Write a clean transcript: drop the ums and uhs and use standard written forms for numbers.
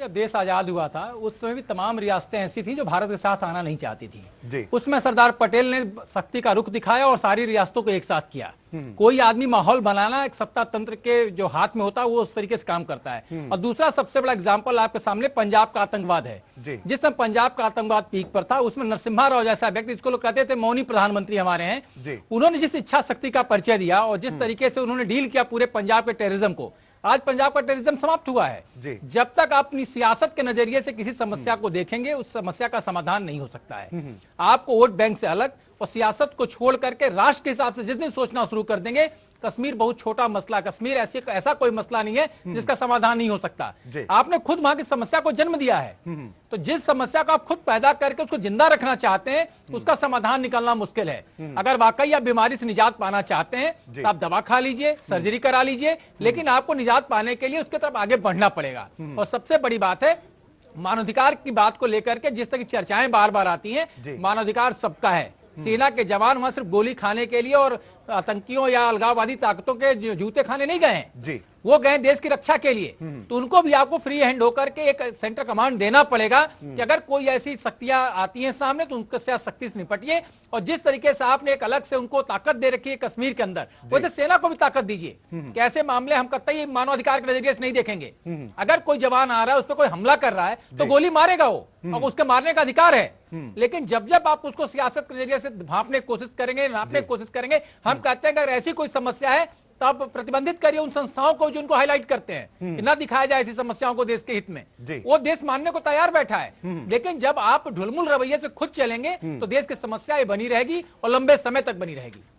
जब देश आजाद हुआ था उस समय भी तमाम रियासतें ऐसी थी जो भारत के साथ आना नहीं चाहती थी। उसमें सरदार पटेल ने सख्ती का रुख दिखाया और सारी रियासतों को एक साथ किया। कोई आदमी माहौल बनाना एक सत्ता तंत्र के जो हाथ में होता है वो उस तरीके से काम करता है। और दूसरा सबसे बड़ा एग्जाम्पल आपके सामने पंजाब का आतंकवाद है। जिसमें पंजाब का आतंकवाद पीक पर था उसमें नरसिम्हा राव जैसा व्यक्ति, जिसको लोग कहते थे मौनी प्रधानमंत्री हमारे हैं, उन्होंने जिस इच्छा शक्ति का परिचय दिया और जिस तरीके से उन्होंने डील किया पूरे पंजाब के टेररिज्म को, आज पंजाब का टेररिज्म समाप्त हुआ है। जब तक आप अपनी सियासत के नजरिए से किसी समस्या को देखेंगे उस समस्या का समाधान नहीं हो सकता है। आपको वोट बैंक से अलग और सियासत को छोड़ करके राष्ट्र के हिसाब से जिस दिन सोचना शुरू कर देंगे, कश्मीर बहुत छोटा मसला, कश्मीर ऐसा कोई मसला नहीं है जिसका समाधान नहीं हो सकता। आपने खुद वहां की समस्या को जन्म दिया है, तो जिस समस्या को आप खुद पैदा करके उसको जिंदा रखना चाहते हैं उसका समाधान निकलना मुश्किल है। अगर वाकई आप बीमारी से निजात पाना चाहते हैं तो आप दवा खा लीजिए, सर्जरी करा लीजिए, लेकिन आपको निजात पाने के लिए उसके तरफ आगे बढ़ना पड़ेगा। और सबसे बड़ी बात है मानवाधिकार की बात को लेकर के जिस तरह की चर्चाएं बार बार आती हैं, मानवाधिकार सबका है। सेना के जवान वहां सिर्फ गोली खाने के लिए और आतंकियों या अलगाववादी ताकतों के जूते खाने नहीं गए हैं, वो गए देश की रक्षा के लिए। तो उनको भी आपको फ्री हैंड होकर के एक सेंटर कमांड देना पड़ेगा कि अगर कोई ऐसी शक्तियां आती हैं सामने तो उनके साथ सख्ती से निपटिए। और जिस तरीके से आपने एक अलग से उनको ताकत दे रखी है कश्मीर के अंदर, वैसे सेना को भी ताकत दीजिए। कैसे मामले हम कतई मानवाधिकार के नजरिए से नहीं देखेंगे। अगर कोई जवान आ रहा है उस पर कोई हमला कर रहा है तो गोली मारेगा वो, और उसके मारने का अधिकार है। लेकिन जब जब आप उसको सियासत के नजरिए से भांपने की कोशिश करेंगे, नापने की कोशिश करेंगे, हम कहते हैं अगर ऐसी कोई समस्या है तो आप प्रतिबंधित करिए उन संस्थाओं को जो उनको हाईलाइट करते हैं कि ना दिखाया जाए ऐसी समस्याओं को देश के हित में। वो देश मानने को तैयार बैठा है, लेकिन जब आप ढुलमुल रवैये से खुद चलेंगे तो देश की समस्याएं बनी रहेगी और लंबे समय तक बनी रहेगी।